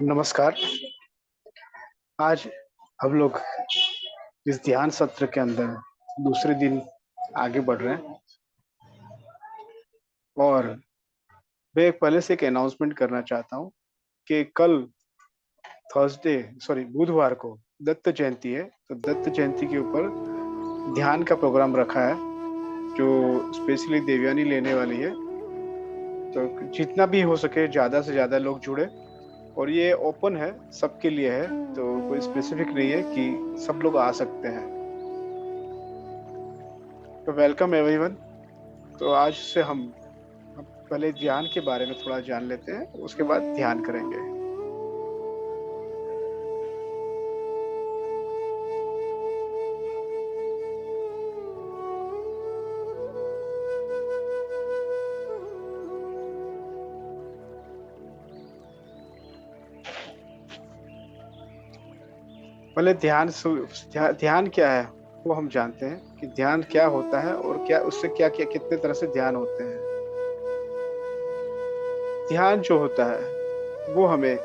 नमस्कार। आज हम लोग इस ध्यान सत्र के अंदर दूसरे दिन आगे बढ़ रहे हैं और मैं पहले से एक अनाउंसमेंट करना चाहता हूँ कि कल थर्सडे सॉरी बुधवार को दत्त जयंती है। तो दत्त जयंती के ऊपर ध्यान का प्रोग्राम रखा है जो स्पेशली देवयानी लेने वाली है। तो जितना भी हो सके ज्यादा से ज्यादा लोग जुड़े और ये ओपन है, सबके लिए है। तो कोई स्पेसिफिक नहीं है कि सब लोग आ सकते हैं। तो वेलकम एवरीवन। तो आज से हम पहले ध्यान के बारे में थोड़ा जान लेते हैं, उसके बाद ध्यान करेंगे। पहले ध्यान क्या है वो हम जानते हैं कि ध्यान क्या होता है और क्या उससे क्या क्या कितने तरह से ध्यान होते हैं। ध्यान जो होता है वो हमें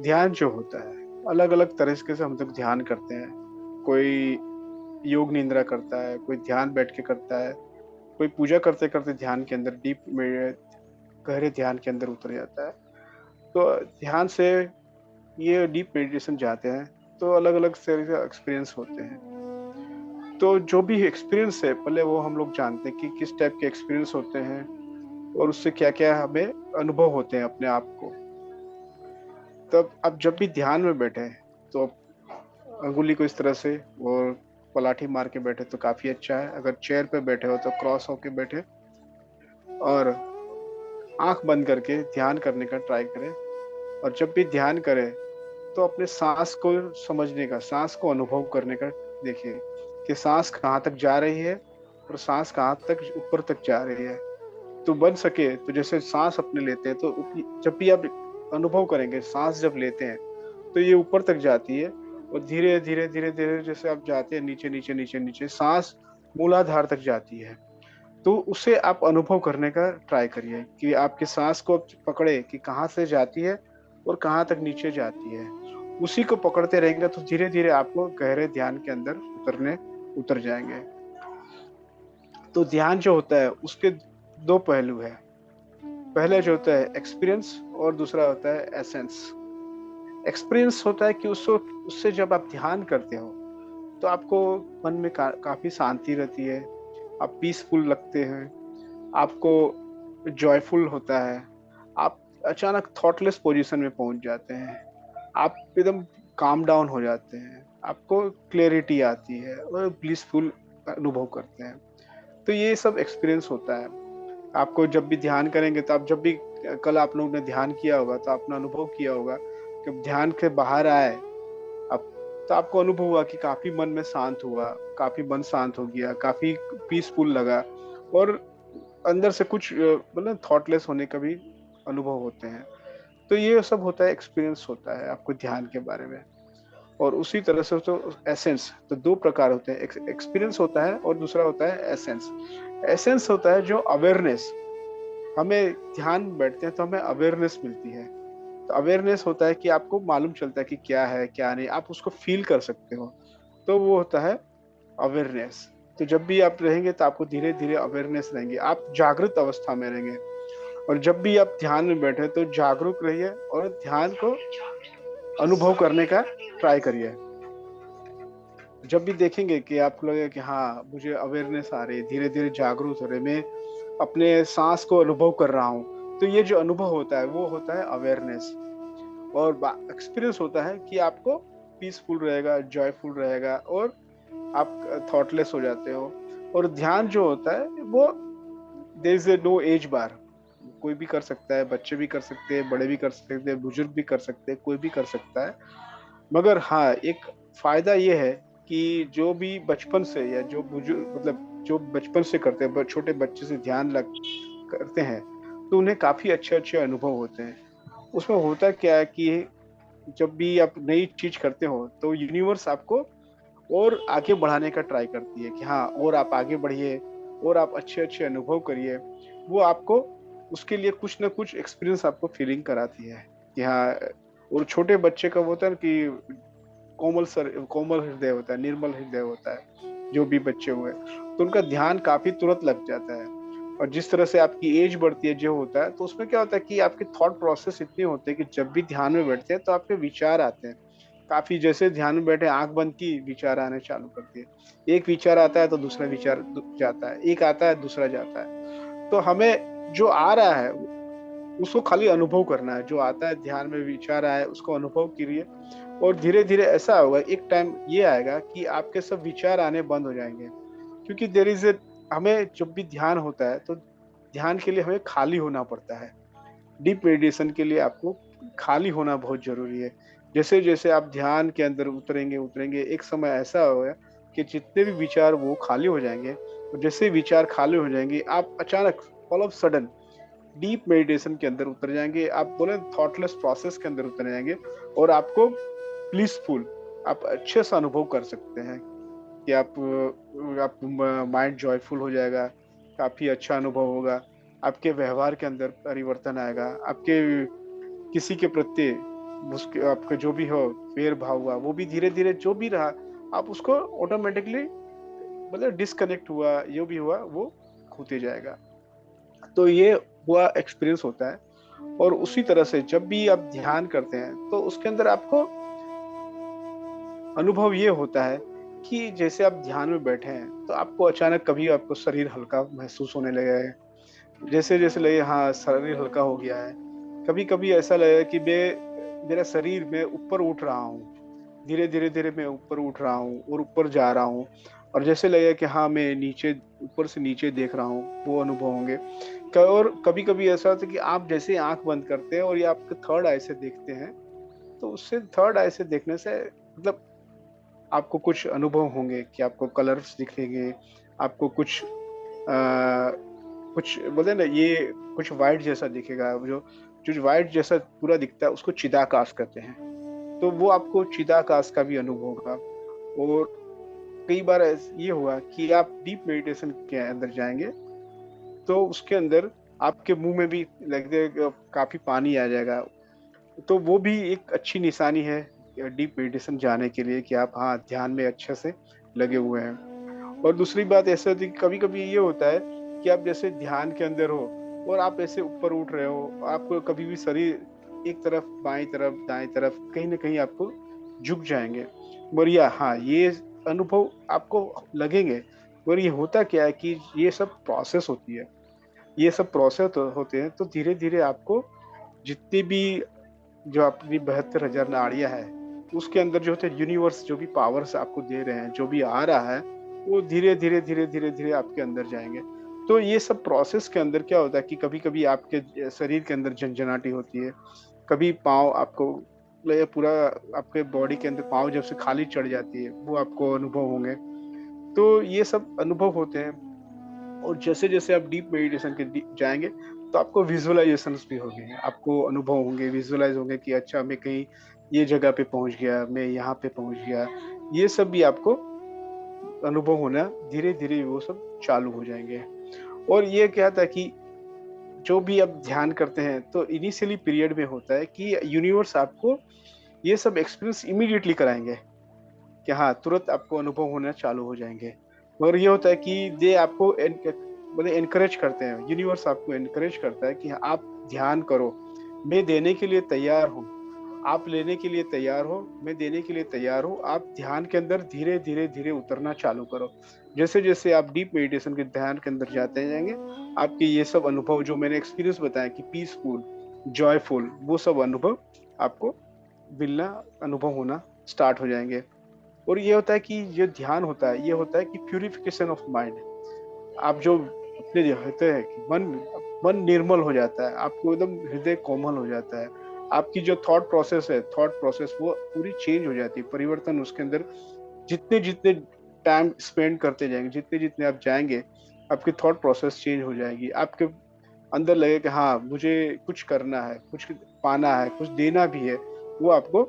ध्यान जो होता है अलग अलग तरीके से हम लोग ध्यान करते हैं। कोई योग निद्रा करता है, कोई ध्यान बैठ के करता है, कोई पूजा करते करते ध्यान के अंदर डीप में गहरे ध्यान के अंदर उतर जाता है। तो ध्यान से ये डीप मेडिटेशन जाते हैं तो अलग अलग तरह के एक्सपीरियंस होते हैं। तो जो भी एक्सपीरियंस है पहले वो हम लोग जानते हैं कि किस टाइप के एक्सपीरियंस होते हैं और उससे क्या क्या हमें अनुभव होते हैं अपने आप को। तब अब जब भी ध्यान में बैठे तो अंगुली को इस तरह से और पलाठी मार के बैठे तो काफी अच्छा है। अगर चेयर पे बैठे हो तो क्रॉस होके बैठे और आंख बंद करके ध्यान करने का ट्राई करें। और जब भी ध्यान करें तो अपने सांस को समझने का, सांस को अनुभव करने का देखिए कि सांस कहाँ तक जा रही है और सांस कहाँ तक ऊपर तक जा रही है। तो बन सके तो जैसे सांस अपने लेते हैं तो जब भी आप अनुभव करेंगे सांस जब लेते हैं तो ये ऊपर तक जाती है और धीरे धीरे धीरे धीरे जैसे आप जाते हैं नीचे नीचे नीचे नीचे सांस मूलाधार तक जाती है। तो उसे आप अनुभव करने का ट्राई करिए कि आपकी सांस को पकड़े कि कहाँ से जाती है और कहाँ तक नीचे जाती है। उसी को पकड़ते रहेंगे तो धीरे धीरे आपको गहरे ध्यान के अंदर उतर जाएंगे। तो ध्यान जो होता है उसके दो पहलू है। पहला जो होता है एक्सपीरियंस और दूसरा होता है एसेंस। एक्सपीरियंस होता है कि उससे जब आप ध्यान करते हो तो आपको मन में काफी शांति रहती है, आप पीसफुल लगते हैं, आपको जॉयफुल होता है, आप अचानक थॉटलेस पोजीशन में पहुंच जाते हैं, आप एकदम काम डाउन हो जाते हैं, आपको क्लैरिटी आती है और ब्लिसफुल अनुभव करते हैं। तो ये सब एक्सपीरियंस होता है। आपको जब भी ध्यान करेंगे तो आप जब भी कल आप लोगों ने ध्यान किया होगा तो आपने अनुभव किया होगा कि ध्यान के बाहर आए अब तो आपको अनुभव हुआ कि काफी मन में शांत हुआ, काफी मन शांत हो गया, काफी पीसफुल लगा और अंदर से कुछ मतलब थॉटलेस होने का भी अनुभव होते हैं। तो ये सब होता है, एक्सपीरियंस होता है आपको ध्यान के बारे में। और उसी तरह से तो एसेंस तो दो प्रकार होते हैं, एक्सपीरियंस होता है और दूसरा होता है एसेंस। एसेंस होता है जो अवेयरनेस, हमें ध्यान बैठते हैं तो हमें अवेयरनेस मिलती है। तो अवेयरनेस होता है कि आपको मालूम चलता है कि क्या है क्या नहीं, आप उसको फील कर सकते हो। तो वो होता है अवेयरनेस। तो जब भी आप रहेंगे तो आपको धीरे धीरे अवेयरनेस रहेंगे, आप जागृत अवस्था में रहेंगे। और जब भी आप ध्यान में बैठे तो जागरूक रहिए और ध्यान को अनुभव करने का ट्राई करिए। जब भी देखेंगे कि आपको लगे कि हाँ मुझे अवेयरनेस आ रही है, धीरे धीरे जागरूक हो रहे, मैं अपने सांस को अनुभव कर रहा हूँ, तो ये जो अनुभव होता है वो होता है अवेयरनेस। और एक्सपीरियंस होता है कि आपको पीसफुल रहेगा, जॉयफुल रहेगा और आप थॉटलेस हो जाते हो। और ध्यान जो होता है वो देयर इज नो एज बार, कोई भी कर सकता है, बच्चे भी कर सकते हैं, बड़े भी कर सकते हैं, बुजुर्ग भी कर सकते हैं, कोई भी कर सकता है। मगर हाँ एक फायदा ये है कि जो भी बचपन से या जो बुजुर्ग मतलब जो बचपन से करते हैं, छोटे बच्चे से ध्यान लग करते हैं, तो उन्हें काफ़ी अच्छे-अच्छे अनुभव होते हैं। उसमें होता क्या है कि जब भी आप नई चीज़ करते हो, तो यूनिवर्स आपको और आगे बढ़ाने का ट्राई करती है कि हाँ, और आप आगे बढ़िए और आप अच्छे-अच्छे अनुभव करिए। वो आपको उसके लिए कुछ न कुछ एक्सपीरियंस आपको फीलिंग कराती है कि हाँ। और छोटे बच्चे का वो होता है ना कि कोमल हृदय होता है, निर्मल हृदय होता है, जो भी बच्चे हुए, तो उनका ध्यान काफ़ी तुरंत लग जाता है। और जिस तरह से आपकी एज बढ़ती है जो होता है, तो उसमें क्या होता है कि आपके थॉट प्रोसेस इतने होते हैं कि जब भी ध्यान में बैठते हैं, तो आपके विचार आते हैं। काफ़ी जैसे ध्यान में बैठे आँख बंद की, विचार आने चालू करती है। एक विचार आता है तो दूसरा विचार जाता है, एक आता है दूसरा जाता है। तो हमें जो आ रहा है उसको खाली अनुभव करना है। जो आता है ध्यान में विचार आया उसको अनुभव करिए और धीरे-धीरे ऐसा होगा, एक टाइम ये आएगा कि आपके सब विचार आने बंद हो जाएँगे। क्योंकि देयर इज़ अ हमें जब भी ध्यान होता है तो ध्यान के लिए हमें खाली होना पड़ता है। डीप मेडिटेशन के लिए आपको खाली होना बहुत ज़रूरी है। जैसे-जैसे आप ध्यान के अंदर उतरेंगे, उतरेंगे, एक समय ऐसा होगा कि जितने भी विचार वो खाली हो जाएँगे और जैसे ही विचार खाली हो जाएँगे, आप अचानक all of sudden deep meditation के अंदर उतर जाएँगे। आप बोले थॉटलेस प्रोसेस के अंदर उतर जाएँगे और आपको ब्लिसफुल आप अच्छे से अनुभव कर सकते हैं कि आप माइंड जॉयफुल हो जाएगा, काफ़ी अच्छा अनुभव होगा, आपके व्यवहार के अंदर परिवर्तन आएगा, आपके किसी के प्रति उसके आपका जो भी हो फेर-भाव हुआ, वो भी धीरे-धीरे जो भी रहा, आप उसको ऑटोमैटिकली मतलब डिस्कनेक्ट हुआ, जो भी हुआ वो होते जाएगा। तो ये हुआ एक्सपीरियंस होता है और उसी तरह से जब भी आप ध्यान करते हैं, तो उसके अंदर आपको अनुभव ये होता है कि जैसे आप ध्यान में बैठे हैं, तो आपको अचानक कभी आपको शरीर हल्का महसूस होने लगेगा। जैसे-जैसे लगे हाँ, शरीर हल्का हो गया है। कभी-कभी ऐसा लगेगा कि मेरा शरीर मैं ऊपर उठ रहा हूँ। धीरे-धीरे, धीरे मैं ऊपर उठ रहा हूँ और ऊपर जा रहा हूँ और जैसे लगेगा कि हाँ, मैं नीचे ऊपर से नीचे देख रहा हूँ, वो अनुभव होंगे। क और कभी-कभी ऐसा होता है कि आप जैसे ही आँख बंद करते हैं और ये आपके थर्ड आई से देखते हैं, तो उससे थर्ड आई से देखने से मतलब आपको कुछ अनुभव होंगे कि आपको कलर्स दिखेंगे, आपको कुछ बोलते हैं ना ये कुछ व्हाइट जैसा दिखेगा, जो जो व्हाइट जैसा पूरा दिखता है उसको चिदाकाश कहते हैं। तो वो आपको चिदाकाश का भी अनुभव होगा और कई बार ये हुआ कि आप डीप मेडिटेशन के अंदर जाएँगे, तो उसके अंदर आपके मुँह में भी लगेगा काफ़ी पानी आ जाएगा। तो वो भी एक अच्छी निशानी है डीप मेडिटेशन जाने के लिए कि आप हाँ, ध्यान में अच्छे से लगे हुए हैं। और दूसरी बात ऐसे होती है कि कभी-कभी ये होता है कि आप जैसे ध्यान के अंदर हो और आप ऐसे ऊपर उठ रहे हो, आपको कभी भी शरीर एक तरफ, बाईं तरफ, दाएँ तरफ कहीं न कहीं आपको झुक जाएँगे। और या हाँ, ये अनुभव आपको लगेंगे और ये होता क्या है कि ये सब प्रोसेस होती है। ये सब प्रोसेस होते हैं तो धीरे-धीरे आपको जितनी भी जो अपनी 72,000 नाड़ियाँ हैं, उसके अंदर जो होते हैं यूनिवर्स जो भी पावर्स आपको दे रहे हैं, जो भी आ रहा है, वो धीरे-धीरे, धीरे-धीरे आपके अंदर जाएँगे। तो ये सब प्रोसेस के अंदर क्या होता है कि कभी-कभी आपके शरीर के अंदर झनझनाहट होती है, कभी पाँव आपको ले पूरा आपके बॉडी के अंदर पाँव जब से खाली चढ़ जाती है, वो आपको अनुभव होंगे। तो ये सब अनुभव होते हैं और जैसे-जैसे आप डीप मेडिटेशन के डी जाएँगे, तो आपको विज़ुअलाइज़ेशंस भी होंगे। आपको अनुभव होंगे, विज़ुअलाइज़ होंगे कि अच्छा मैं कहीं ये जगह पे पहुँच गया, मैं यहाँ पे पहुँच गया। ये सब भी आपको अनुभव होना धीरे-धीरे वो सब चालू हो जाएँगे। और ये क्या था कि जो भी आप ध्यान करते हैं, तो इनिशियली पीरियड में होता है कि यूनिवर्स आपको ये सब एक्सपीरियंस इमीडिएटली कराएँगे। कि हाँ, तुरंत आपको अनुभव होना चालू हो जाएँगे। मगर ये होता है कि दे आपको मतलब एनकरेज करते हैं, यूनिवर्स आपको एनकरेज करता है कि आप ध्यान करो, मैं देने के लिए तैयार हूँ। आप लेने के लिए तैयार हो, मैं देने के लिए तैयार हूँ। आप ध्यान के अंदर धीरे-धीरे उतरना चालू करो। जैसे-जैसे आप डीप मेडिटेशन के ध्यान के अंदर जाते जाएँगे, आपके ये सब अनुभव जो मैंने एक्सपीरियंस बताया कि पीसफुल, जॉयफुल वो सब अनुभव आपको मिलना अनुभव होना स्टार्ट हो जाएँगे। और ये होता है कि जो ध्यान होता है, ये होता है कि प्यूरिफिकेशन ऑफ माइंड। आप जो अपने जो होते हैं कि मन निर्मल हो जाता है, आपको एकदम हृदय कोमल हो जाता है। आपकी जो थॉट प्रोसेस है, थॉट प्रोसेस वो पूरी चेंज हो जाती है, परिवर्तन उसके अंदर जितने जितने टाइम स्पेंड करते जाएंगे, जितने जितने आप जाएंगे, आपकी थॉट प्रोसेस चेंज हो जाएगी। आपके अंदर लगे कि हाँ मुझे कुछ करना है, कुछ पाना है, कुछ देना भी है, वो आपको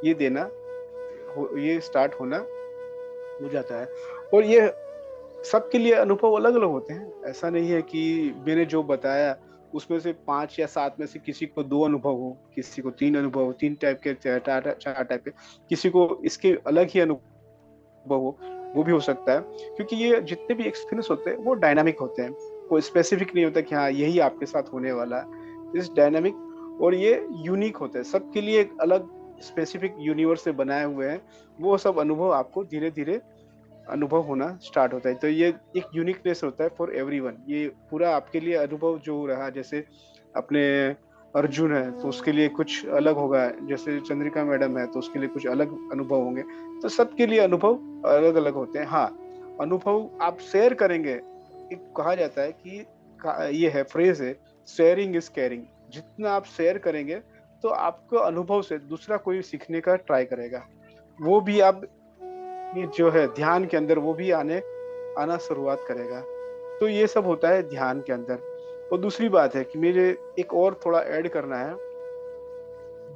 ये देना ये स्टार्ट होना हो जाता है। और ये सबके लिए अनुभव अलग अलग होते हैं। ऐसा नहीं है कि मैंने जो बताया उसमें से 5 या 7 में से किसी को 2 अनुभव हो, किसी को 3 अनुभव, 3 टाइप के, 4 टाइप के, किसी को इसके अलग ही अनुभव हो, वो भी हो सकता है। क्योंकि ये जितने भी एक्सपीरियंस होते हैं वो डायनामिक होते हैं, कोई स्पेसिफिक नहीं होता कि हाँ यही आपके साथ होने वाला है। इस डायनामिक और ये यूनिक होते हैं, सबके लिए एक अलग स्पेसिफिक यूनिवर्स से बनाए हुए हैं। वो सब अनुभव आपको धीरे धीरे अनुभव होना स्टार्ट होता है। तो ये एक यूनिकनेस होता है फॉर एवरीवन। ये पूरा आपके लिए अनुभव जो रहा, जैसे अपने अर्जुन है तो उसके लिए कुछ अलग होगा, जैसे चंद्रिका मैडम है तो उसके लिए कुछ अलग अनुभव होंगे। तो सबके लिए अनुभव अलग अलग होते हैं। हाँ, अनुभव आप शेयर करेंगे। एक कहा जाता है कि ये है, फ्रेज है, शेयरिंग इज केयरिंग। जितना आप शेयर करेंगे तो आपको अनुभव से दूसरा कोई सीखने का ट्राई करेगा। वो भी आप ये जो है ध्यान के अंदर वो भी आना शुरुआत करेगा। तो ये सब होता है ध्यान के अंदर। और दूसरी बात है कि मुझे एक और थोड़ा ऐड करना है।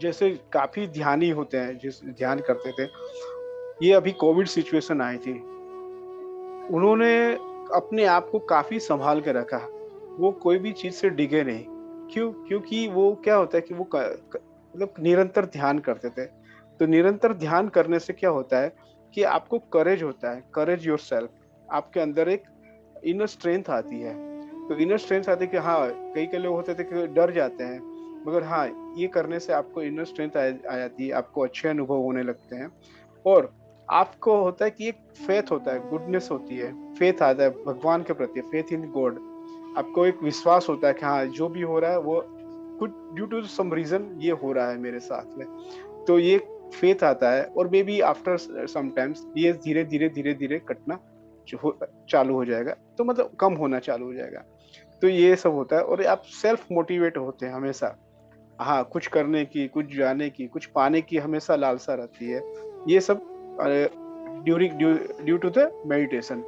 जैसे काफी ध्यानी होते हैं जिस ध्यान करते थे, ये अभी कोविड सिचुएशन आई थी, उन्होंने अपने आप को काफी संभाल के रखा। वो कोई भी चीज से डिगे नहीं। क्यों? क्योंकि वो क्या होता है कि वो मतलब निरंतर ध्यान करते थे। तो निरंतर ध्यान करने से क्या होता है कि आपको करेज होता है, करेज योर सेल्फ। आपके अंदर एक इनर स्ट्रेंथ आती है। तो इनर स्ट्रेंथ आती है कि हाँ, कई कई लोग होते थे कि डर जाते हैं, मगर हाँ, ये करने से आपको इनर स्ट्रेंथ आ जाती है, आपको अच्छे अनुभव होने लगते हैं। और आपको होता है कि एक फेथ होता है, गुडनेस होती है, फेथ आता है भगवान के प्रति, फेथ इन गॉड। आपको एक विश्वास होता है कि हाँ जो भी हो रहा है वो कुछ ड्यू टू सम रीजन ये हो रहा है मेरे साथ में। तो ये फेथ आता है। और मे बी आफ्टर समटाइम्स ये धीरे धीरे धीरे धीरे कटना चालू हो जाएगा, तो मतलब कम होना चालू हो जाएगा। तो ये सब होता है। और आप सेल्फ मोटिवेट होते हैं हमेशा। हाँ, कुछ करने की, कुछ जाने की, कुछ पाने की हमेशा लालसा रहती है। ये सब during due to the meditation,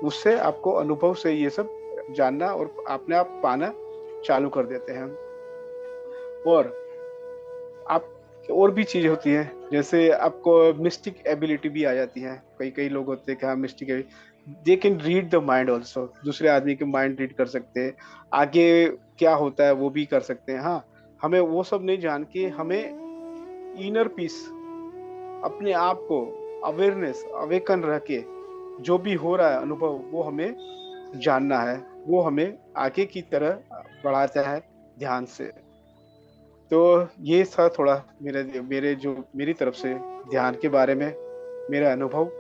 उससे आपको अनुभव से ये सब जानना और अपने आप पाना चालू कर देते हैं। और आप और भी चीज होती है, जैसे आपको मिस्टिक एबिलिटी भी आ जाती है। कई कई लोग होते हैं कि हाँ mistake, they can read the mind also, दूसरे आदमी के माइंड रीड कर सकते हैं, आगे क्या होता है वो भी कर सकते हैं। हाँ, हमें वो सब नहीं जान के, हमें इनर पीस, अपने आप को अवेयरनेस अवेकन रह के जो भी हो रहा है अनुभव वो हमें जानना है। वो हमें आगे की तरह बढ़ाता है ध्यान से। तो ये था थोड़ा मेरे मेरे जो मेरी तरफ से ध्यान के बारे में मेरा अनुभव।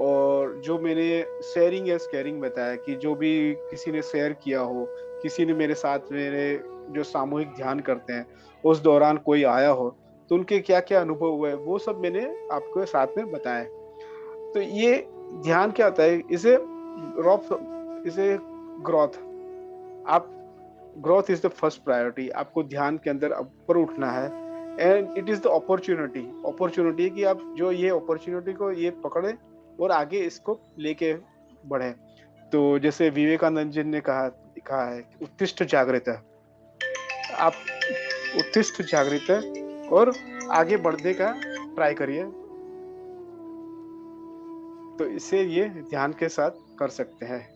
और जो मैंने शेयरिंग एज केयरिंग बताया कि जो भी किसी ने शेयर किया हो, किसी ने मेरे साथ, मेरे जो सामूहिक ध्यान करते हैं उस दौरान कोई आया हो, तो उनके क्या क्या अनुभव हुए वो सब मैंने आपको साथ में बताया। तो ये ध्यान क्या होता है, इसे रॉप इसे ग्रोथ, आप growth is the first priority. आपको ध्यान के अंदर ऊपर उठना है। And it is the opportunity, opportunity है कि आप जो ये अपॉर्चुनिटी को ये पकड़े और आगे इसको लेके बढ़े। तो जैसे विवेकानंद जी ने कहा कहा है कि उत्तिष्ठ जागृत है, आप उत्तिष्ठ जागृत है और आगे बढ़ने का ट्राई करिए। तो इसे ये ध्यान के साथ कर सकते हैं।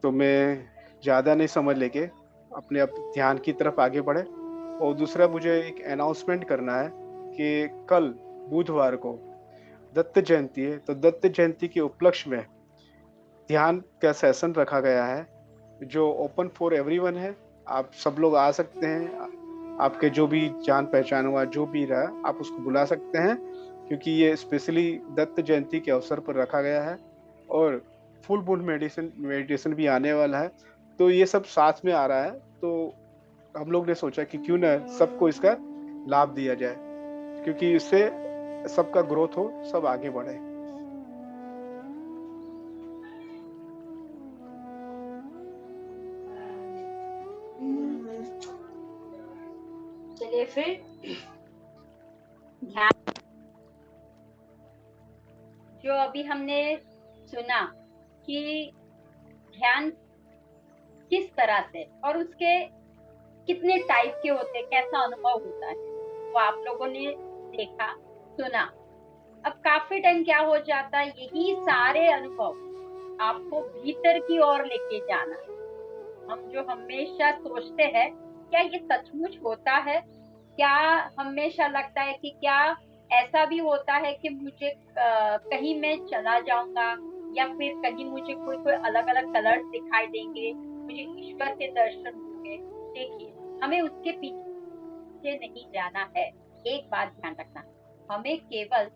तो मैं ज्यादा नहीं समझ लेके अपने अब ध्यान की तरफ आगे बढ़े। और दूसरा मुझे एक अनाउंसमेंट करना है कि कल बुधवार को दत्त जयंती है। तो दत्त जयंती के उपलक्ष्य में ध्यान का सेशन रखा गया है, जो ओपन फॉर एवरीवन है। आप सब लोग आ सकते हैं। आपके जो भी जान पहचान हुआ जो भी रहा आप उसको बुला सकते हैं, क्योंकि ये स्पेशली दत्त जयंती के अवसर पर रखा गया है। और फुल मून मेडिटेशन मेडिटेशन भी आने वाला है। तो ये सब साथ में आ रहा है। तो हम लोग ने सोचा कि क्यों ना सबको इसका लाभ दिया जाए, क्योंकि इससे सबका ग्रोथ हो, सब आगे बढ़े। चलिए फिर ध्यान जो अभी हमने सुना कि ध्यान किस तरह से और उसके कितने टाइप के होते हैं, कैसा अनुभव होता है, वो आप लोगों ने देखा, सुना। अब काफी टाइम क्या हो जाता है, यही सारे अनुभव आपको भीतर की ओर लेके जाना। हम जो हमेशा सोचते हैं, क्या ये सचमुच होता है? क्या हमेशा लगता है कि क्या ऐसा भी होता है कि मुझे कहीं मैं चला जाऊंगा, या फिर कहीं मुझे कोई कोई अलग अलग कलर्स दिखाई देंगे, मुझे ईश्वर के दर्शन होंगे। देखिए, हमें उसके पीछे नहीं जाना है। एक बात ध्यान रखना, हमें केवल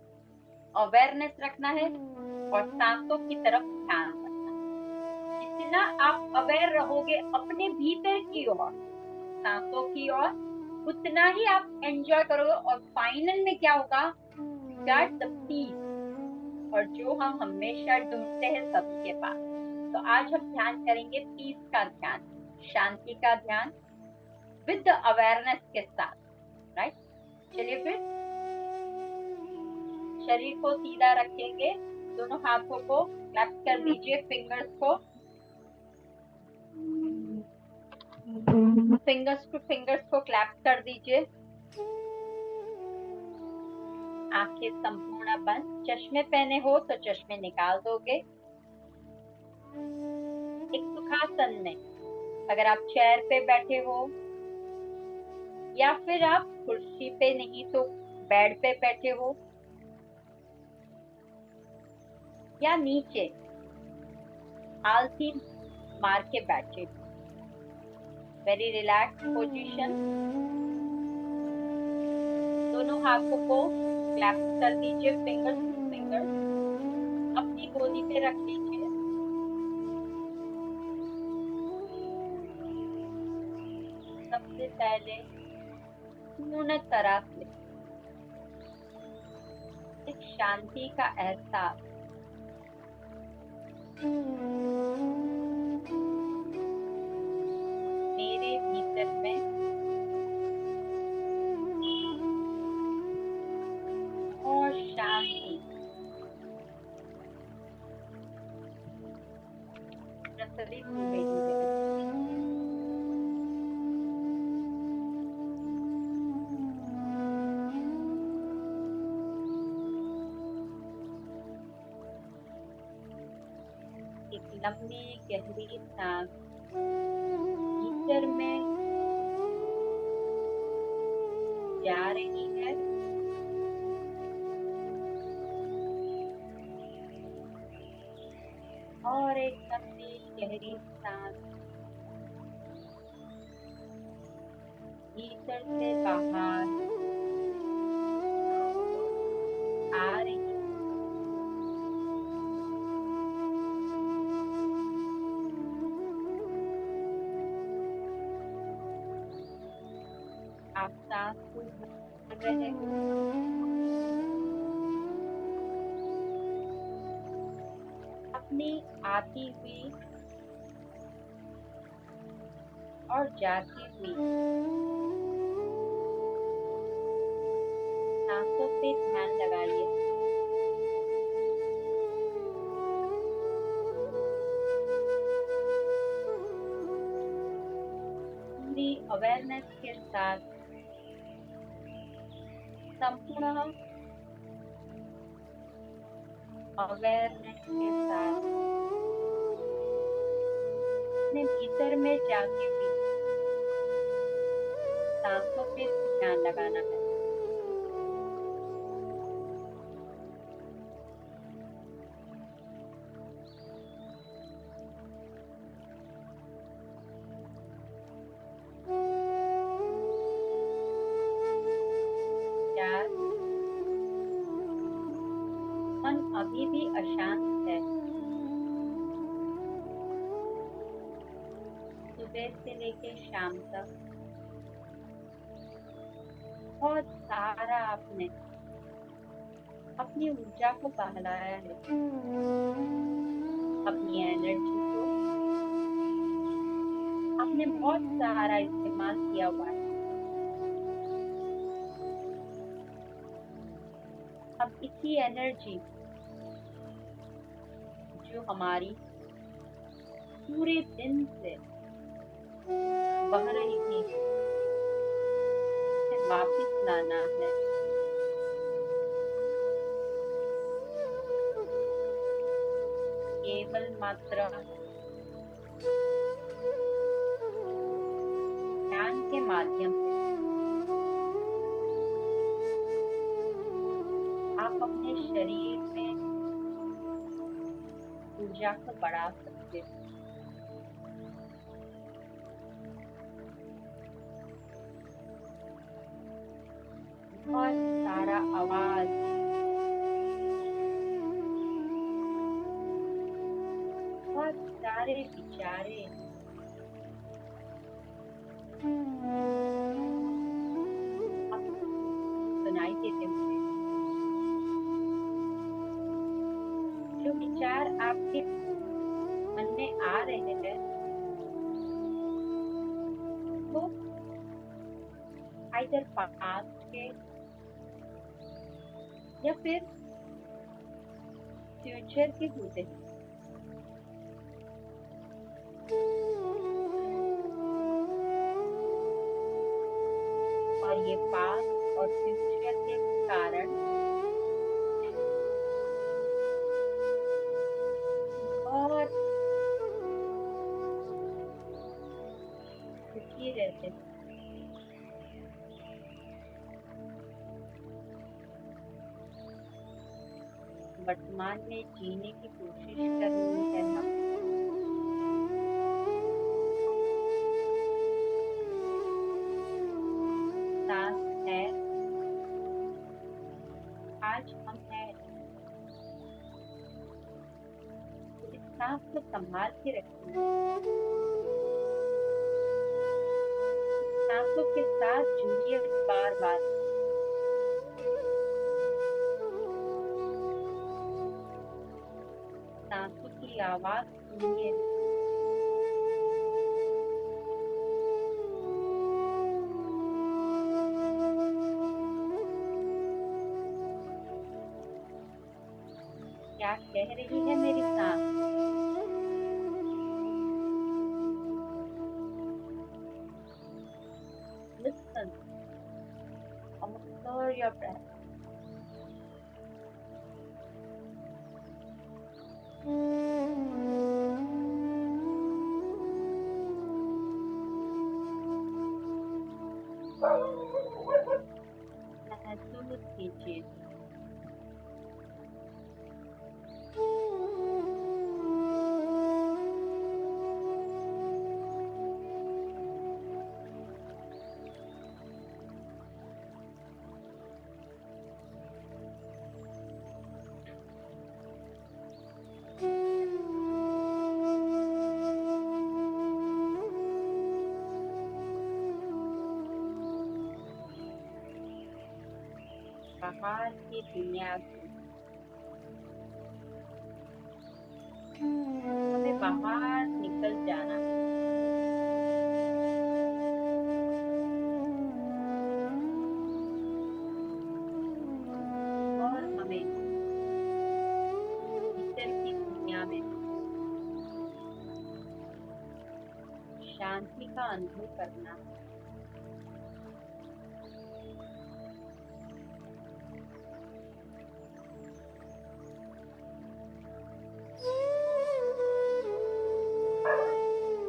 अवेयरनेस रखना है और सांसों की तरफ ध्यान रखना है। जितना आप अवेयर रहोगे अपने भीतर की ओर, सांसों की ओर, उतना ही आप एंजॉय करोगे। और फाइनल में क्या होगा, दैट द पीस, और जो हम हमेशा ढूंढते हैं सभी के पास। तो आज हम ध्यान करेंगे पीस का ध्यान, शांति का ध्यान, विद द अवेयरनेस के साथ। राइट, चलिए फिर शरीर को सीधा रखेंगे, दोनों हाथों को क्लैप कर दीजिए, फिंगर्स टू फिंगर्स को क्लैप कर दीजिए। आंखें संपूर्ण बंद। चश्मे पहने हो तो चश्मे निकाल दोगे। एक सुखासन में, अगर आप चेयर पे बैठे हो या फिर आप कुर्सी पे नहीं तो बेड पे बैठे हो, या नीचे आलसी मार के बैठे हो, वेरी रिलैक्स पोजीशन। दोनों हाथों को क्लैप कर दीजिए, फिंगर्स टू फिंगर्स अपनी गोदी पे रख लीजिए। सबसे पहले पूर्ण तरह से एक शांति का एहसास मेरे भीतर में और शांति प्रसरित हो रही है। एक लंबी गहरी सांस भीतर में जा रही है और एक लंबी गहरी सांस भीतर से बाहर आ रही है। आप सांस को भर रहे हो, अपनी आती हुई और जाती हुई सांसों पे ध्यान लगाइए। पूरी अवेयरनेस के साथ, संपूर्ण अवेयरनेस के साथ अपने भीतर में जाती हुई सांसों पे ध्यान लगाना है। यार, मन अभी भी अशांत है। सुबह से लेके शाम तक बहुत सारा आपने अपनी ऊर्जा को बहलाया है, अपनी एनर्जी को आपने बहुत सारा इस्तेमाल किया हुआ है। अब इसी एनर्जी जो हमारी पूरे दिन से बह रही थी, उसे वापिस लाना है। केवल मात्र ध्यान के माध्यम से आप अपने शरीर में ऊर्जा को बढ़ा सकते हो। बहुत सारा आवाज, बहुत सारे विचारे आपको सुनाई देते होंगे। जो विचार आपके मन में आ रहे हैं, वो आइदर पास्ट के या फिर फ्यूचर के होते हैं। और ये पास्ट और फ्यूचर के कारण बहुत दुखी रहते हैं। वर्तमान में जीने की कोशिश करनी है हम। सांस है, आज हम हैं, तो इस सांस को संभाल के रखें। सांसों के साथ जुड़िए बार बार। सांसों की आवाज सुनिए। क्या कह रही है मेरी सांस? Listen, observe your breath. महसूस कीजिए। बाहर की दुनिया से हमें बाहर निकल जाना है। और हमें भीतर की दुनिया में शांति का अनुभव करना है।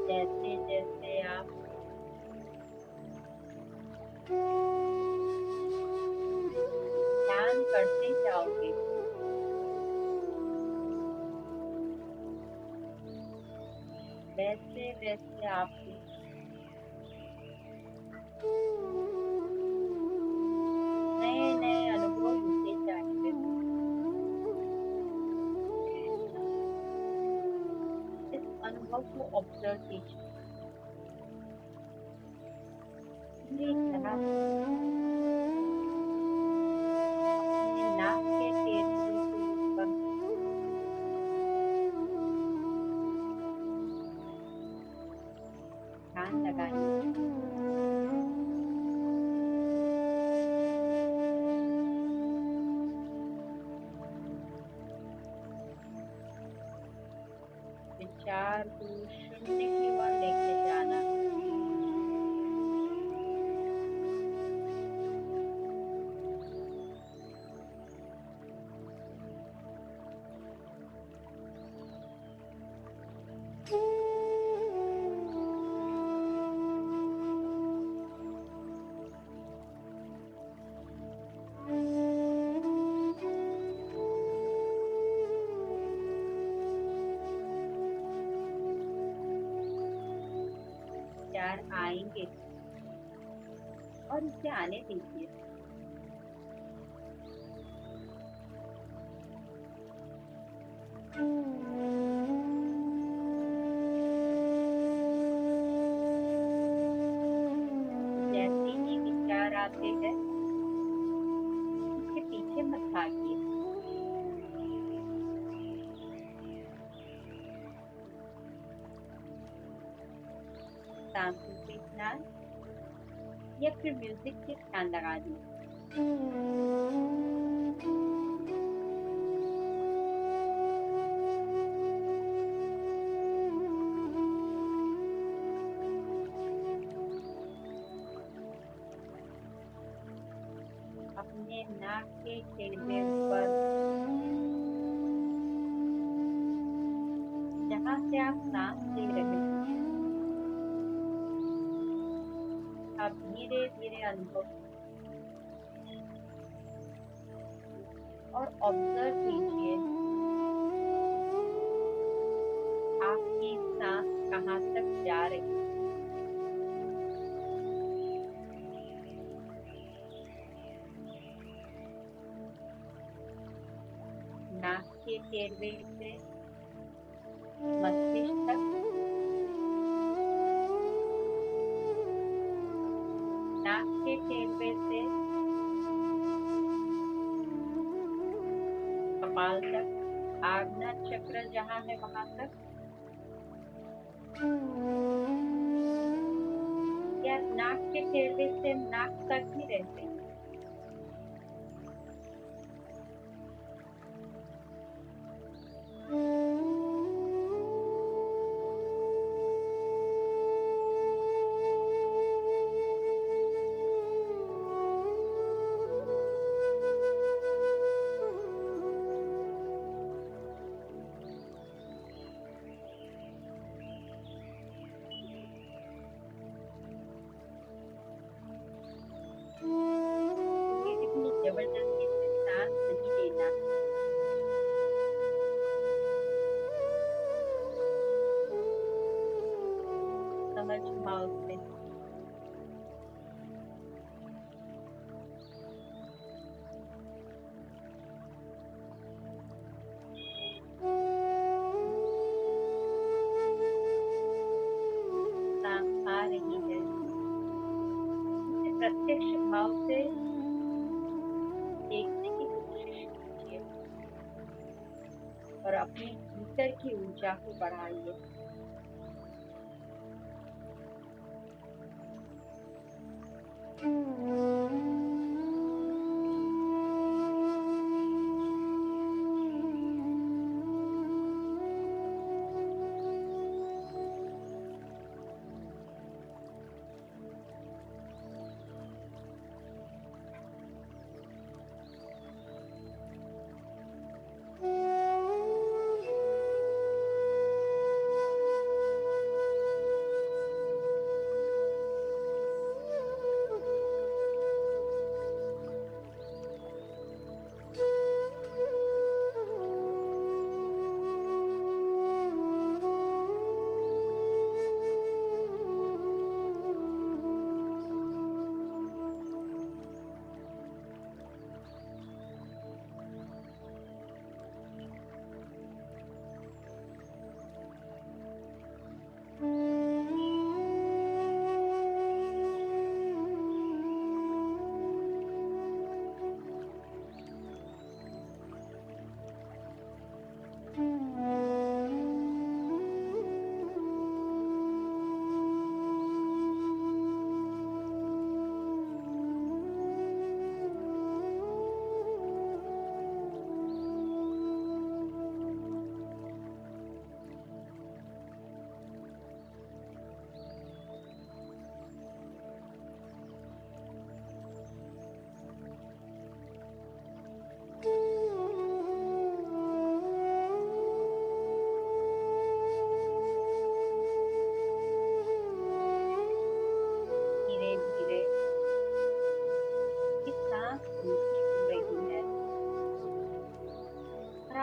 जैसे जैसे आप ध्यान करते जाओगे, वैसे वैसे आपको नए नए अनुभव होते जाएंगे। इस अनुभव को ऑब्जर्व कीजिए। पूरी तरह अपने नाक के टेढ़े पर ध्यान लगाइए। 4 को शून्य की ओर लेके जाना। विचार आएंगे और इसे आने दीजिए। जैसे ही विचार आते हैं उसके पीछे मत भागिए। शांति से ध्यान या फिर म्यूजिक से ध्यान लगा दीजिए। अपने नाक के टेढ़े ऊपर जहाँ से आप सांस ले रहे हैं, आप धीरे धीरे अनुभव और ऑब्जर्व कीजिए आपकी सांस कहाँ तक जा रही है। नाक के टेढ़े से मस्तिष्क तक, नाक के टेढ़े से कपाल तक, आज्ञा चक्र जहाँ है वहां तक, या नाक के टेढ़े से नाक तक ही रहते हैं। ये इतनी जबरदस्ती से सांस नहीं लेना। समझ भाव से सांस आ रही है, इसे प्रत्यक्ष भाव से देखने की कोशिश कीजिए और अपने भीतर की ऊर्जा को बढ़ाइए।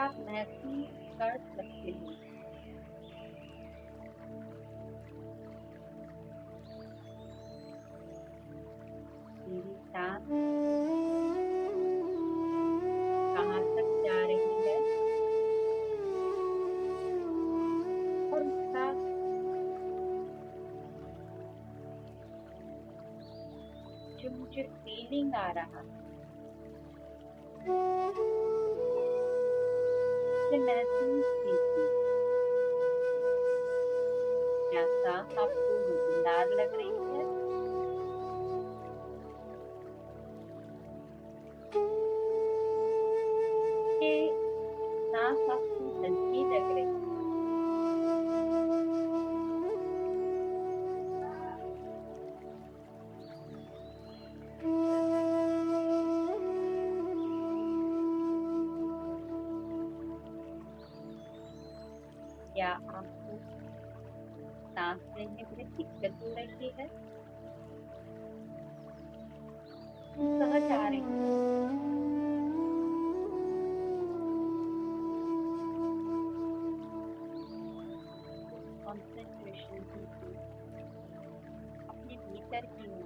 आप महसूस कर सकते हो। मेरी सांस कहाँ तक जा रही है और उसका जो मुझे फीलिंग आ रहा है, उसे महसूस कीजिए। क्या सांस आपको मजेदार लग रही है कि सांस आपको हल्की लग रही है? क्या आपको सांस लेने में दिक्कत हो रही है? सहज आ रही है। कंसंट्रेशन कीजिए अपने भीतर की ओर।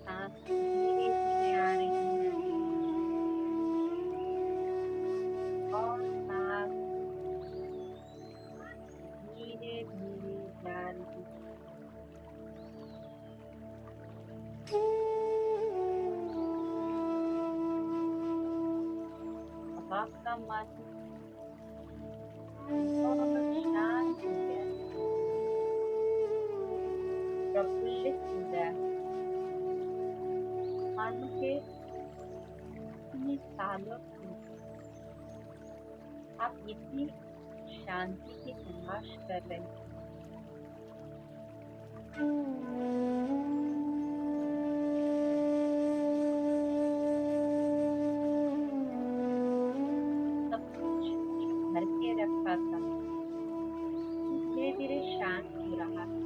सांस धीरे धीरे आ रही है और सांस धीरे धीरे जा रही है। अब आपका मन बहुत शांत हो गया, प्रफुल्लित हो गया। मानो कि इतने सालों से आप इतनी शांति की तलाश कर रहे हैं। सब कुछ भर के रखा था, धीरे धीरे शांत हो रहा है।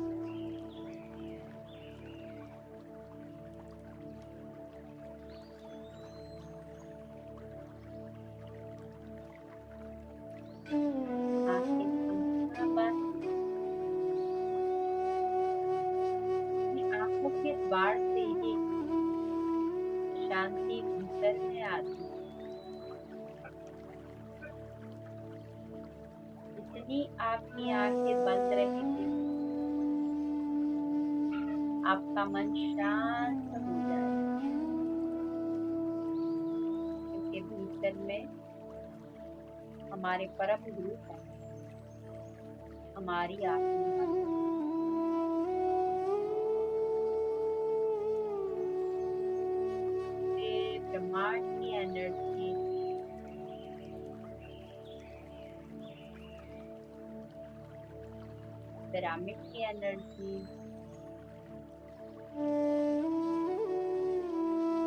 आंखें संपूर्ण बंद, अपनी आंखों के द्वार से ही शांति भीतर में आती है। जितनी आपकी आंखें बंद रहेंगी, आपका मन शांत हो जाएगा। हॉस्टल में हमारे परम गुरु हैं, हमारी आत्मा पूरे ब्रह्मांड की एनर्जी पिरामिड की एनर्जी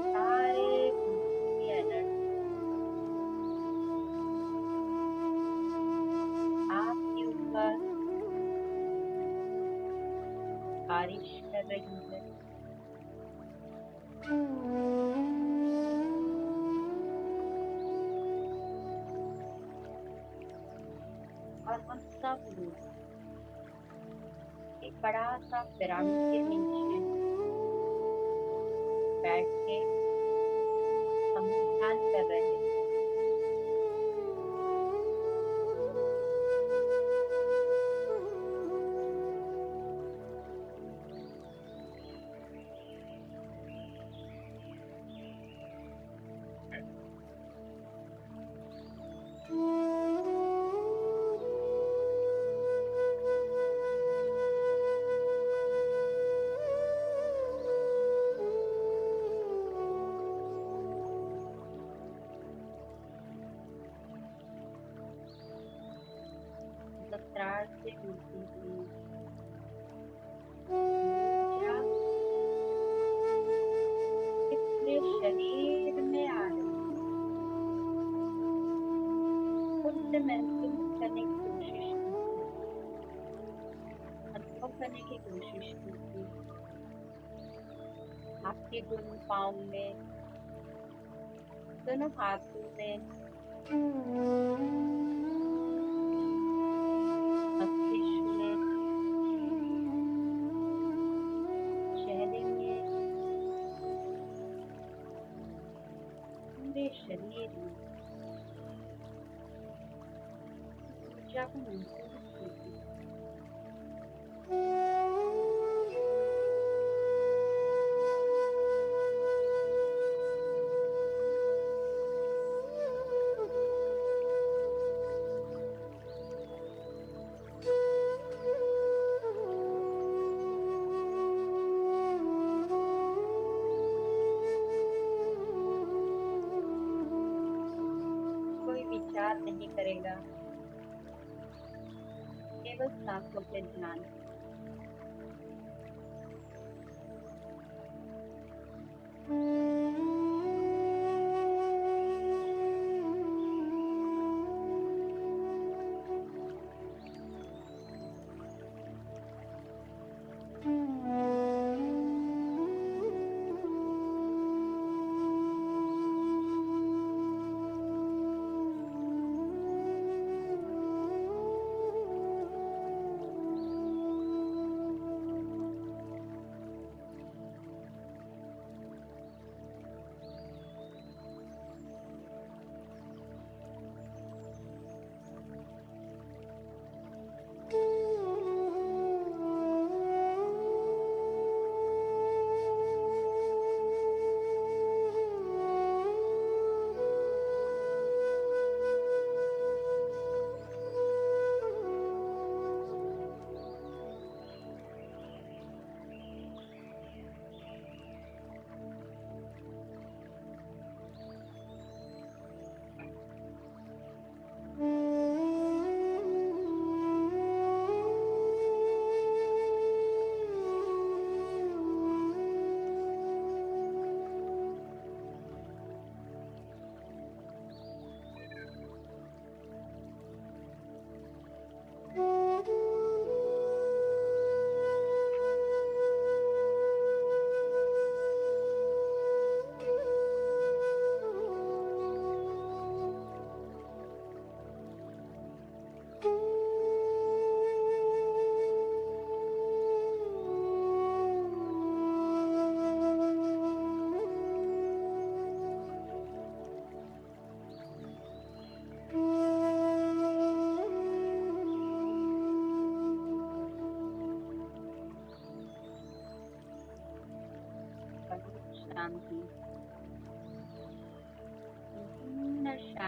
सारे गुरुओं की एनर्जी आपके ऊपर बारिश कर रही है। और हम सब लोग एक बड़ा सा पिरामिड के नीचे बैठ के हम ध्यान कर रहे हैं। सहस्त्रार से उड़ती हुई ऊर्जा इस पूरे शरीर में आ रही है। खुद से महसूस करने की कोशिश कीजिए, अनुभव करने की कोशिश कीजिए। आपके दोनों पाँव में, दोनों हाथों में, मस्तिष्क में, चेहरे में, पूरे शरीर में ऊर्जा को महसूस कीजिए। कोई विचार नहीं करेगा, केवल सांसों पे ध्यान।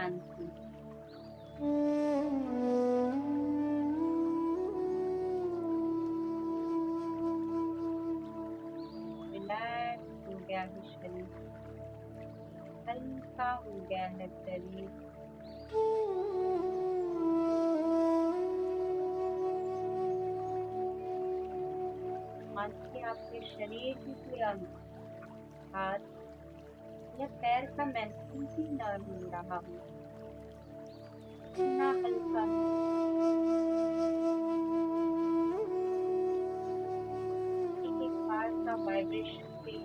शांति। रिलैक्स हो गया है शरीर, हल्का हो गया है शरीर। मान लीजिए आपके शरीर की कोई अंग, हाथ या पैर का महसूस ही न हो रहा हो, इतना हल्का एक बार का वाइब्रेशन देखिए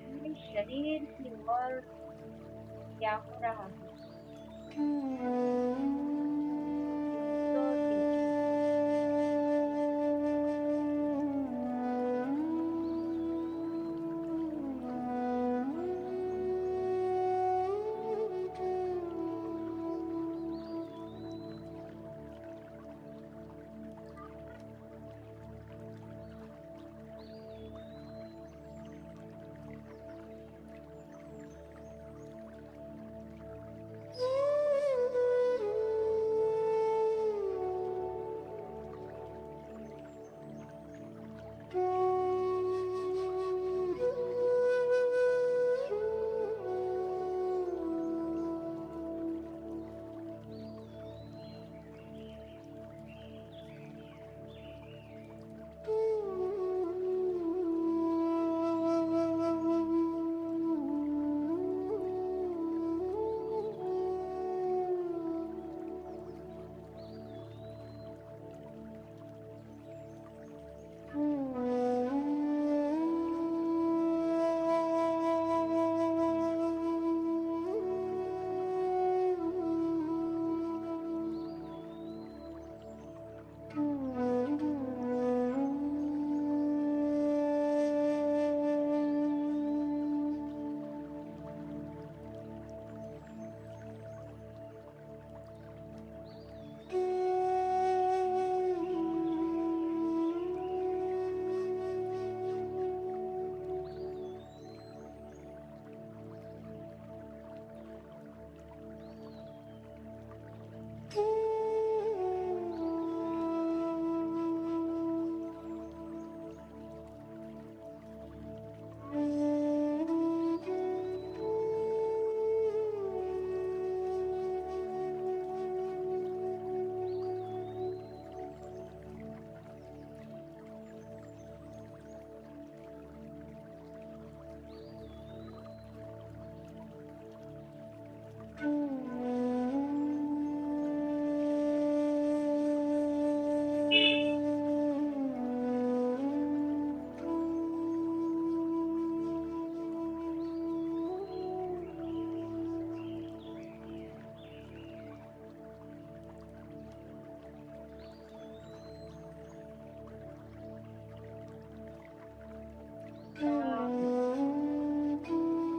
पूरे शरीर की ओर क्या हो रहा है। तो देखिए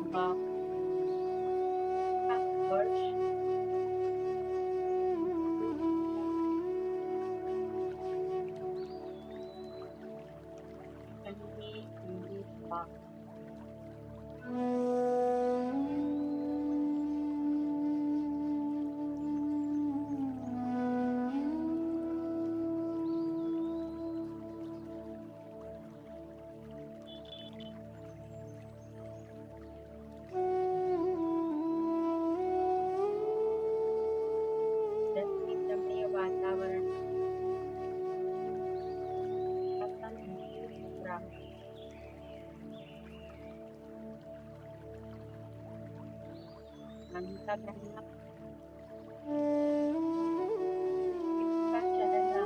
हवा का स्पर्श ठंडी ठंडी हवा रमणीय वातावरण ऐसा महसूस हो रहा है। पानी का बहना, इसका चलना,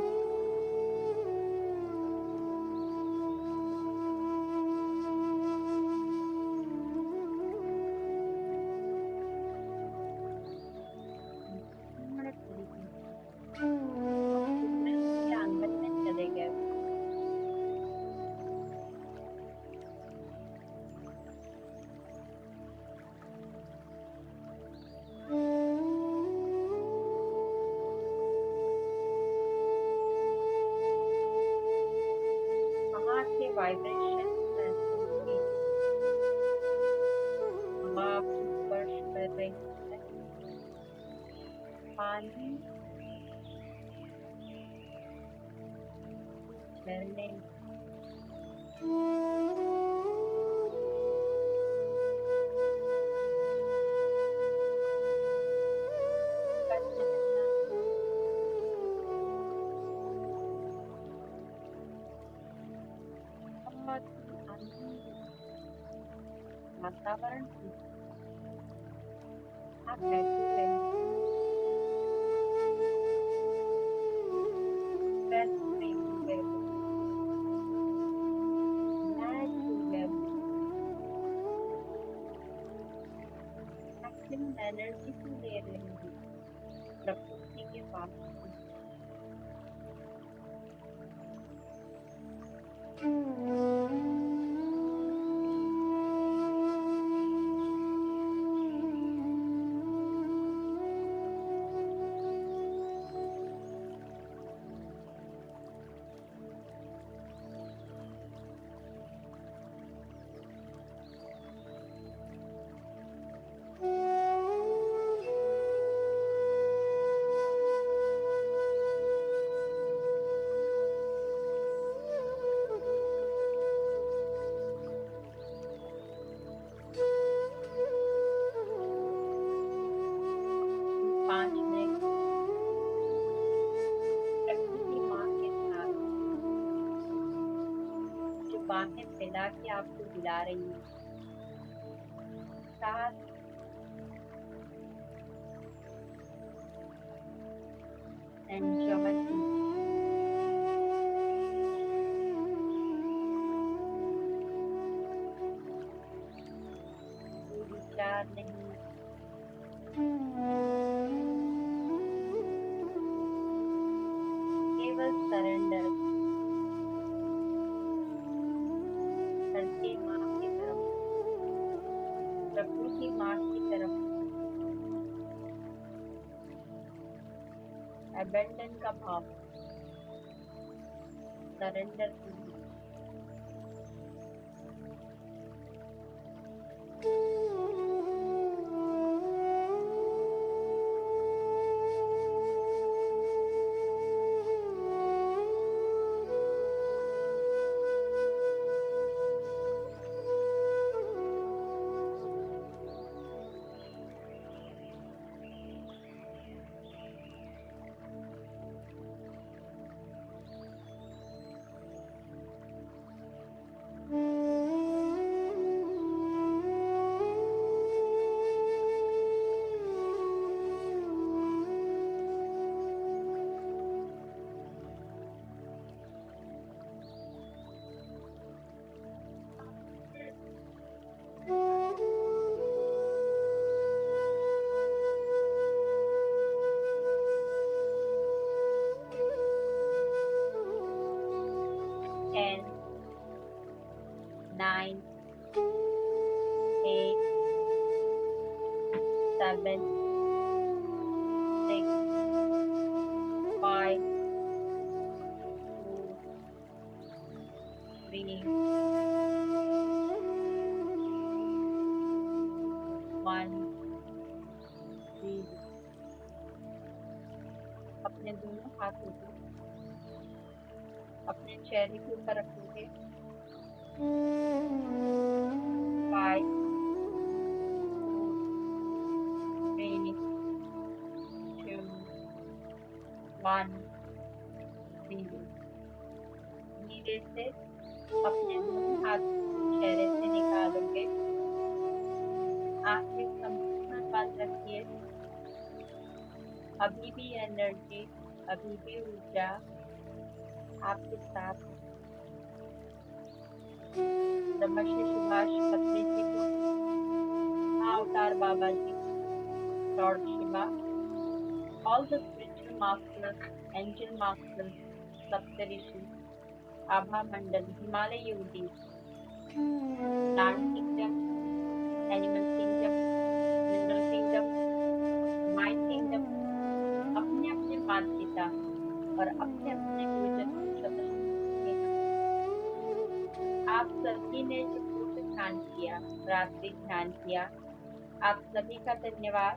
पूर्ण तरीके से ऑक्सीजन के आंगन में चले गए। वहाँ के वाइब्रेशन महसूस कीजिए, हवा आपको स्पर्श कर पानी झरने का चलना, बहुत ही आनंद वातावरण में आप बैठे रहे, स्ट्रेस फ्री हुए, रिलैक्स हुए, मैक्सिमम एनर्जी को ले रहे हैं प्रकृति के पास से। पाँच मिनट प्रकृति माँ के साथ जो बाहें फैला के आपको बुला रही है, साथ एंजॉय विचार नहीं, केवल सरेंडर धरती माँ की तरफ, प्रकृति माँ की तरफ, अबेंडन का भाव, सरेंडर कीजिए। Ten, 9, 8, 7, 6, 5, 4, 3, 1, 0। अपने दोनों हाथों को अपने चेहरे के ऊपर रखोगे। 5, 3, 2, 1, 0। धीरे से अपने दोनों हाथ चेहरे से निकालोगे। आंखें संपूर्ण बंद रखिए। अभी भी एनर्जी, अभी भी ऊर्जा आपके साथ है। नमस्ते सुभाष पत्नी जी को, Avatar Baba ji, lord Shiva, all the spiritual masters, angel masters, सप्तऋषि, आभा मंडल, Himalaya yogi, plant kingdom, animal kingdom, mineral kingdom, mind kingdom, अपने अपने माता पिता और अपने अपने गुरुजन को शब्द आप सभी ने जो पूर्ण ध्यान किया, रात्रि ध्यान किया, आप सभी का धन्यवाद,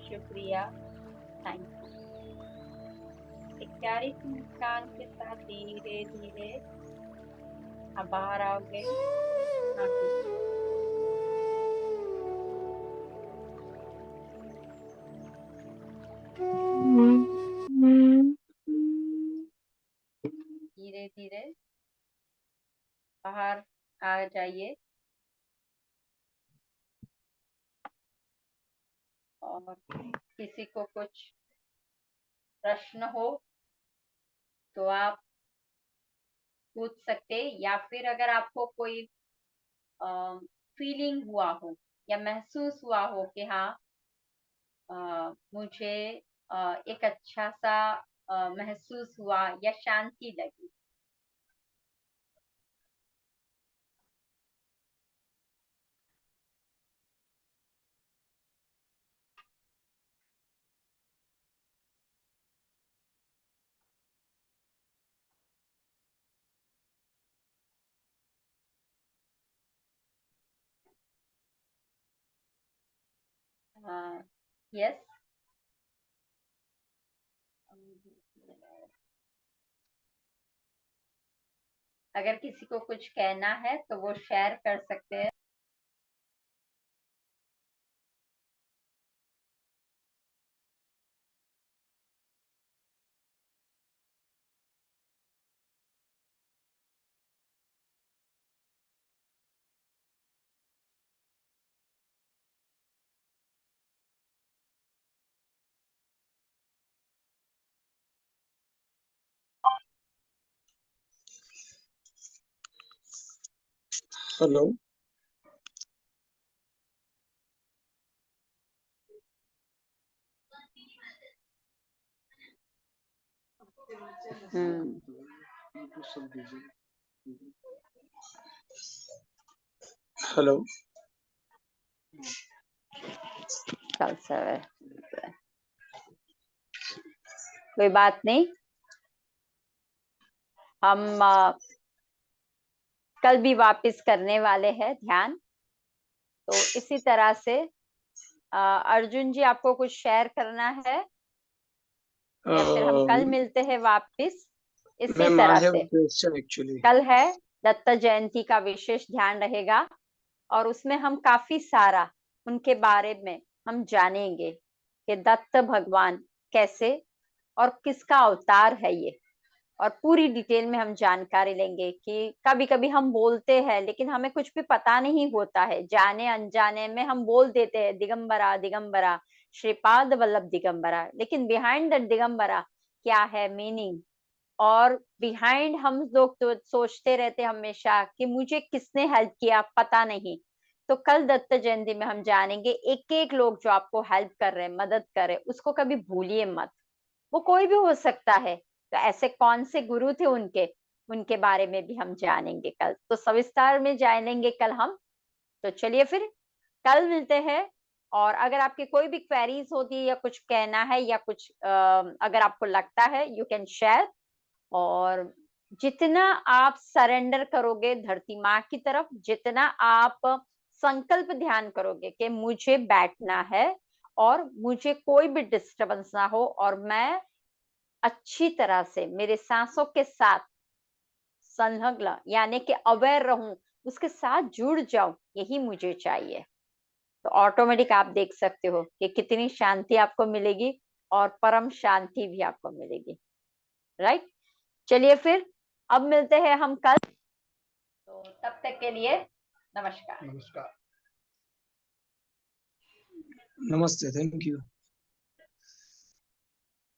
शुक्रिया, थैंक यू। एक प्यारी सी मुस्कान के साथ धीरे धीरे आप बाहर आओगे। हाँ, धीरे धीरे बाहर आ जाइए। और किसी को कुछ प्रश्न हो तो आप पूछ सकते, या फिर अगर आपको कोई फीलिंग हुआ हो या महसूस हुआ हो कि हाँ, मुझे एक अच्छा सा महसूस हुआ या शांति लगी। यस। अगर किसी को कुछ कहना है तो वो शेयर कर सकते हैं। हेलो। हम्म। हेलो। चल सर, कोई बात नहीं। हम कल भी वापस करने वाले हैं ध्यान। तो इसी तरह से अर्जुन जी, आपको कुछ शेयर करना है या फिर हम कल मिलते हैं वापस इसी मैम, तरह आई हैव से। A question actually. कल है दत्त जयंती का विशेष ध्यान रहेगा, और उसमें हम काफी सारा उनके बारे में हम जानेंगे कि दत्त भगवान कैसे और किसका अवतार है ये। और पूरी डिटेल में हम जानकारी लेंगे कि कभी कभी हम बोलते हैं लेकिन हमें कुछ भी पता नहीं होता है, जाने अनजाने में हम बोल देते हैं दिगंबरा दिगंबरा, श्रीपाद वल्लभ दिगंबरा, लेकिन बिहाइंड द दिगंबरा क्या है मीनिंग। और बिहाइंड हम लोग तो सोचते रहते हमेशा कि मुझे किसने हेल्प किया, पता नहीं। तो कल दत्त जयंती में हम जानेंगे एक एक लोग जो आपको हेल्प कर रहे हैं, मदद कर रहे हैं, उसको कभी भूलिए मत। वो कोई भी हो सकता है। तो ऐसे कौन से गुरु थे उनके, उनके बारे में भी हम जानेंगे कल। तो सविस्तार में जानेंगे कल हम। तो चलिए फिर कल मिलते हैं। और अगर आपकी कोई भी क्वेरीज होती है या कुछ कहना है या कुछ अगर आपको लगता है, यू कैन शेयर। और जितना आप सरेंडर करोगे धरती माँ की तरफ, जितना आप संकल्प ध्यान करोगे कि मुझे बैठना है और मुझे कोई भी डिस्टरबेंस ना हो, और मैं अच्छी तरह से मेरे सांसों के साथ संलग्न यानी कि अवेयर रहूं, उसके साथ जुड़ जाऊं, यही मुझे चाहिए। तो ऑटोमेटिक आप देख सकते हो कि कितनी शांति आपको मिलेगी, और परम शांति भी आपको मिलेगी। राइट। चलिए फिर अब मिलते हैं हम कल। तो तब तक के लिए नमस्कार। नमस्कार। नमस्ते, थैंक यू।